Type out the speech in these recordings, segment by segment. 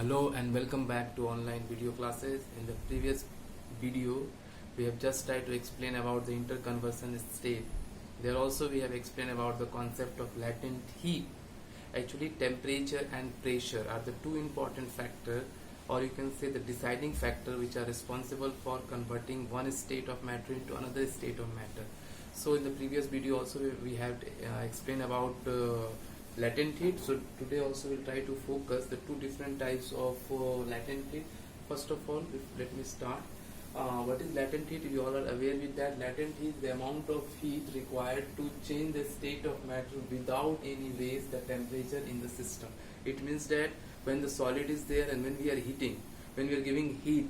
Hello and welcome back to online video classes. In the previous video we have just tried to explain about the interconversion state. There also we have explained about the concept of latent heat. Actually temperature and pressure are the two important factors, or you can say the deciding factor, which are responsible for converting one state of matter into another state of matter. So in the previous video also we have explained about latent heat. So today also we'll try to focus the two different types of latent heat. First of all, let me start. What is latent heat? You all are aware with that. Latent heat is the amount of heat required to change the state of matter without any raise the temperature in the system. It means that when the solid is there and when we are heating, when we are giving heat,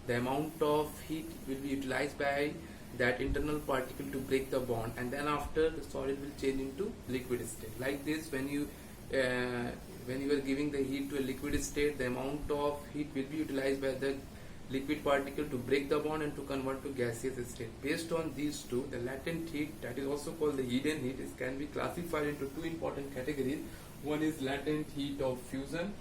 the amount of heat will be utilized by that internal particle to break the bond, and then after the solid will change into liquid state. Like this, when you are giving the heat to a liquid state, the amount of heat will be utilized by the liquid particle to break the bond and to convert to gaseous state. Based on these two, the latent heat, that is also called the hidden heat, can be classified into two important categories. One is latent heat of fusion,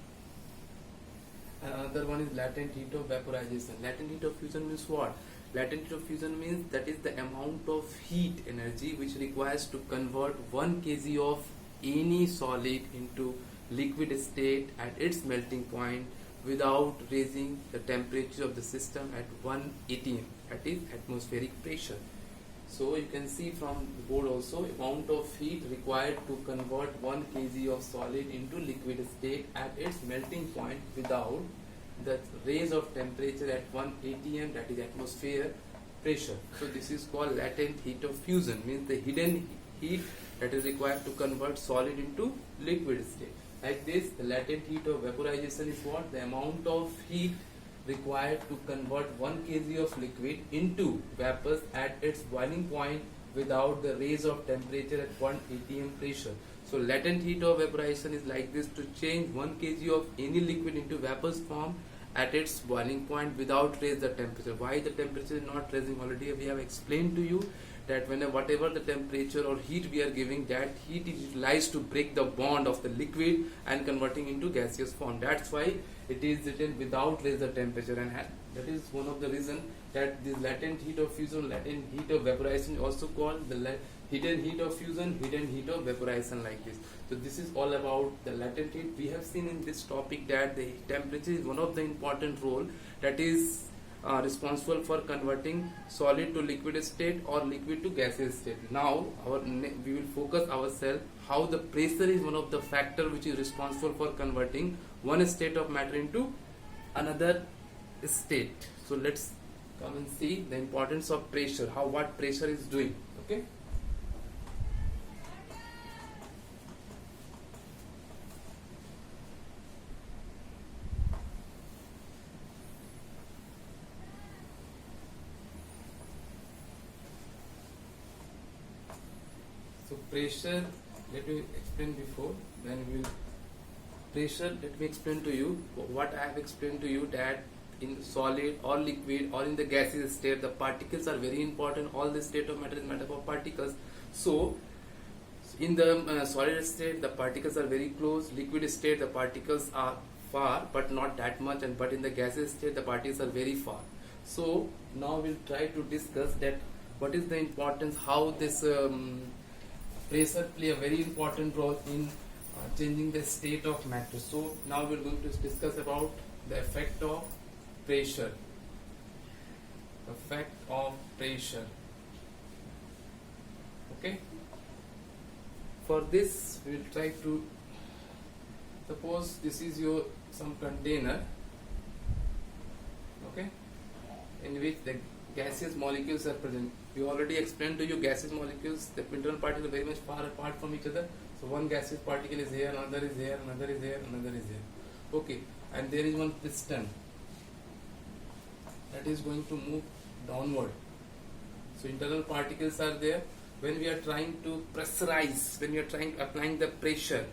and another one is latent heat of vaporization. Latent heat of fusion means what? Latent heat of fusion means that is the amount of heat energy which requires to convert 1 kg of any solid into liquid state at its melting point without raising the temperature of the system at 1 atm, that is atmospheric pressure. So you can see from the board also, amount of heat required to convert 1 kg of solid into liquid state at its melting point without the raise of temperature at 1 atm, that is atmosphere pressure. So this is called latent heat of fusion, means the hidden heat that is required to convert solid into liquid state. Like this, the latent heat of vaporization is what? The amount of heat required to convert 1 kg of liquid into vapors at its boiling point without the raise of temperature at 1 atm pressure. So latent heat of vaporization is like this: to change 1 kg of any liquid into vapors form at its boiling point without raise the temperature. Why the temperature is not raising? Already we have explained to you that whatever the temperature or heat we are giving, that heat is utilized to break the bond of the liquid and converting into gaseous form. That's why it is written without raise the temperature, and that is one of the reason that this latent heat of fusion, latent heat of vaporization is also called the hidden heat of fusion, hidden heat of vaporization, like this. So this is all about the latent heat. We have seen in this topic that the temperature is one of the important role that is responsible for converting solid to liquid state or liquid to gaseous state. Now we will focus ourselves how the pressure is one of the factor which is responsible for converting one state of matter into another state. So let's come and see the importance of pressure, how what pressure is doing. Okay. So pressure, let me explain before, then we will pressure. Let me explain to you what I have explained to you, that in solid or liquid or in the gaseous state, the particles are very important. All the state of matter is made up of particles. So in the solid state, the particles are very close. Liquid state, the particles are far but not that much, and but in the gaseous state, the particles are very far. So now we'll try to discuss that what is the importance, how this pressure play a very important role in changing the state of matter. So now we're going to discuss about the effect of pressure. Effect of pressure. Okay. For this, we'll try to suppose this is your some container. Okay, in which the gaseous molecules are present. We already explained to you gaseous molecules, the internal particles are very much far apart from each other. So one gaseous particle is here, another is here, another is here, another is here. Okay, and there is one piston that is going to move downward. So internal particles are there. When we are trying to pressurize, when we are applying the pressure,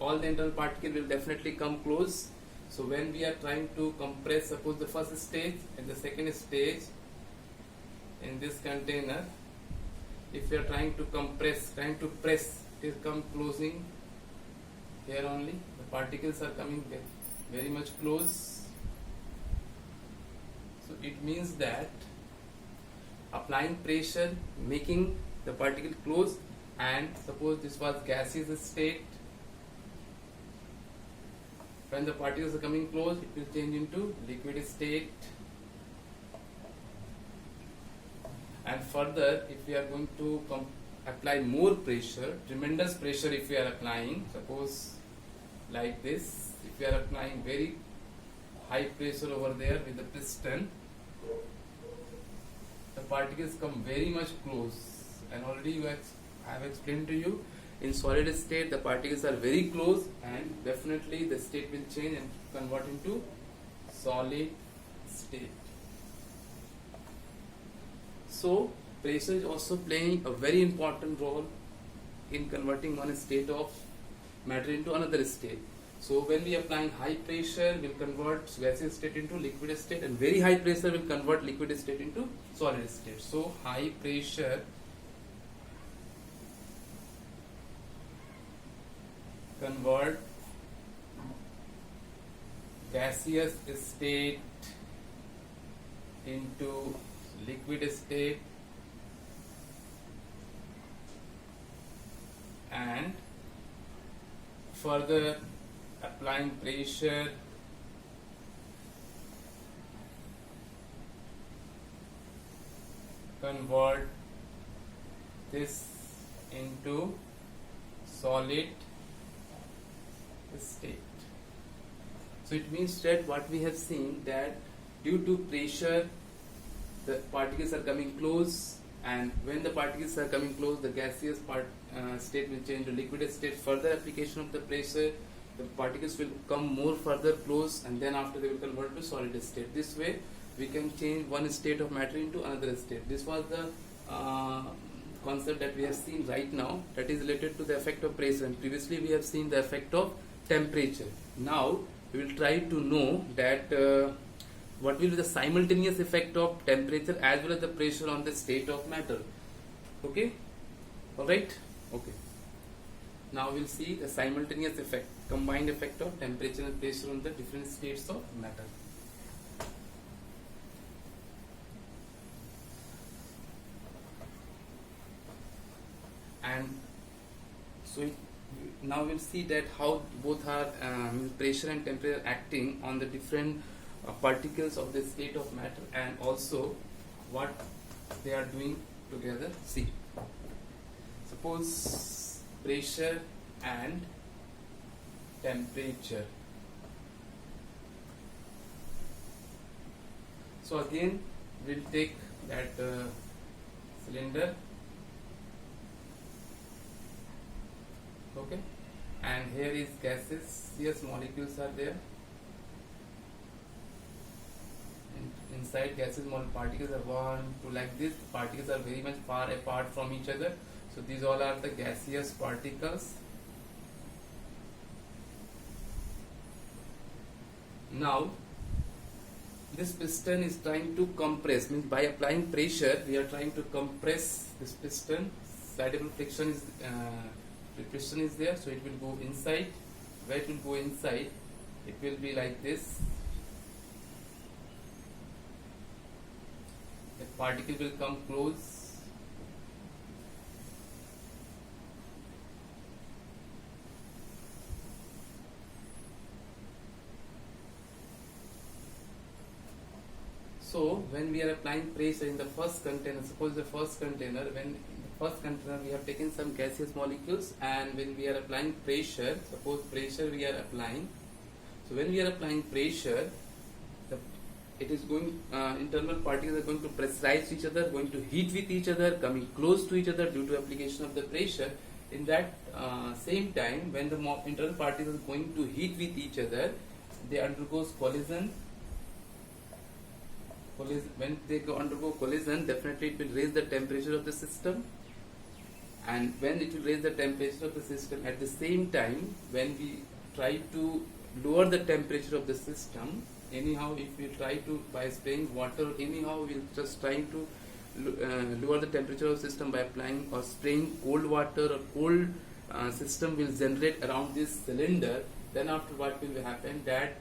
all the internal particles will definitely come close. So when we are trying to compress, suppose the first stage and the second stage in this container, if we are trying to compress, trying to press, it is come closing here only, the particles are coming there. very much close. So it means that applying pressure making the particle close, and suppose this was gaseous state. When the particles are coming close, it will change into liquid state. And further, if we are going to apply more pressure, tremendous pressure if we are applying, suppose like this, if we are applying very high pressure over there with the piston, the particles come very much close. And already I have explained to you, in solid state the particles are very close, and definitely the state will change and convert into solid state. So pressure is also playing a very important role in converting one state of matter into another state. So when we are applying high pressure, will convert gaseous state into liquid state, and very high pressure will convert liquid state into solid state. So high pressure convert gaseous state into liquid state, and further applying pressure convert this into solid state. So it means that what we have seen, that due to pressure the particles are coming close, and when the particles are coming close, the gaseous state will change to liquid state. Further application of the pressure, the particles will come more further close, and then after they will convert to solid state. This way we can change one state of matter into another state. This was the concept that we have seen right now, that is related to the effect of pressure, and previously we have seen the effect of temperature. Now we will try to know that what will be the simultaneous effect of temperature as well as the pressure on the state of matter. Okay, alright, okay. Now we'll see the simultaneous effect, combined effect of temperature and pressure on the different states of matter. And so now we'll see that how both are pressure and temperature acting on the different particles of the state of matter, and also what they are doing together. See, suppose pressure and temperature. So again we'll take that cylinder, okay, and here is gaseous molecules are there, and inside gaseous particles are 1, 2, like this. Particles are very much far apart from each other, so these all are the gaseous particles. Now this piston is trying to compress, means by applying pressure we are trying to compress this piston. Slidable friction is piston is there, so it will go inside. Where it will go inside, it will be like this. The particle will come close, so when we are applying pressure in the first container, suppose the first container, when in the first container we have taken some gaseous molecules, and when we are applying pressure, suppose pressure we are applying, so when we are applying pressure, it is going, internal particles are going to pressurize each other, going to heat with each other, coming close to each other due to application of the pressure. In that same time, when the internal particles are going to heat with each other, they undergoes collision. When they undergo collision, definitely it will raise the temperature of the system, and when it will raise the temperature of the system, at the same time when we try to lower the temperature of the system, anyhow if we try to, by spraying water, anyhow we'll just trying to lower the temperature of the system by applying or spraying cold water, or cold system will generate around this cylinder. Then after what will happen, that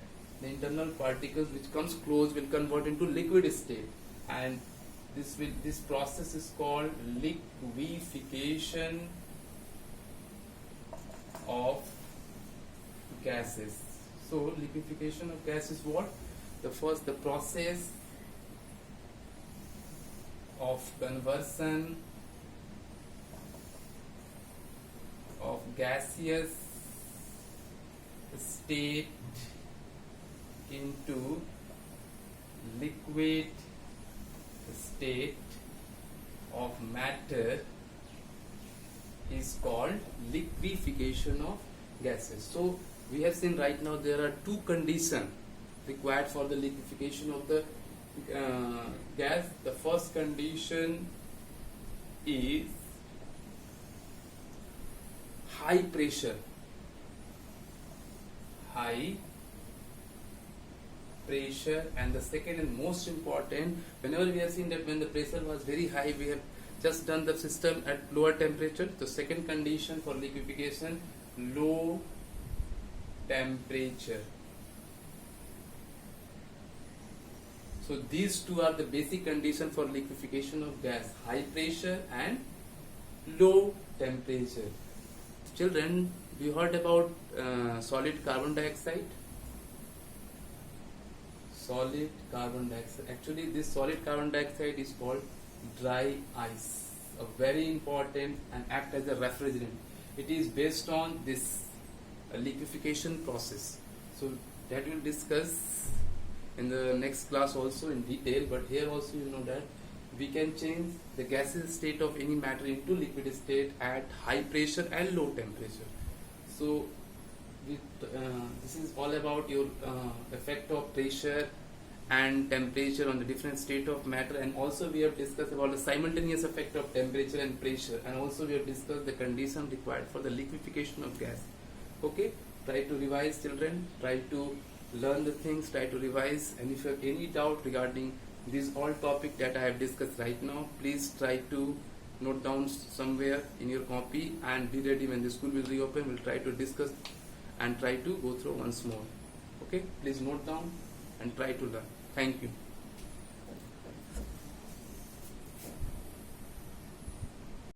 the internal particles which comes close will convert into liquid state, and this process is called liquefaction of gases. So liquefaction of gas is what? The process of conversion of gaseous state into liquid state of matter is called liquefaction of gases. So we have seen right now there are two conditions required for the liquefaction of the gas. The first condition is high pressure. And the second and most important, whenever we have seen that when the pressure was very high, we have just done the system at lower temperature. The second condition for liquefaction, low temperature. So these two are the basic conditions for liquefaction of gas: high pressure and low temperature. Children, you heard about solid carbon dioxide? Solid carbon dioxide. Actually, this solid carbon dioxide is called dry ice. A very important and act as a refrigerant. It is based on this liquefaction process. So that we'll discuss in the next class also in detail. But here also you know that we can change the gaseous state of any matter into liquid state at high pressure and low temperature. So this is all about your effect of pressure and temperature on the different state of matter, and also we have discussed about the simultaneous effect of temperature and pressure, and also we have discussed the condition required for the liquefaction of gas. Okay, try to revise, children, try to learn the things, try to revise, and if you have any doubt regarding these all topic that I have discussed right now, please try to note down somewhere in your copy and be ready when the school will reopen. We'll try to discuss and try to go through once more. Okay, please note down and try to learn. Thank you.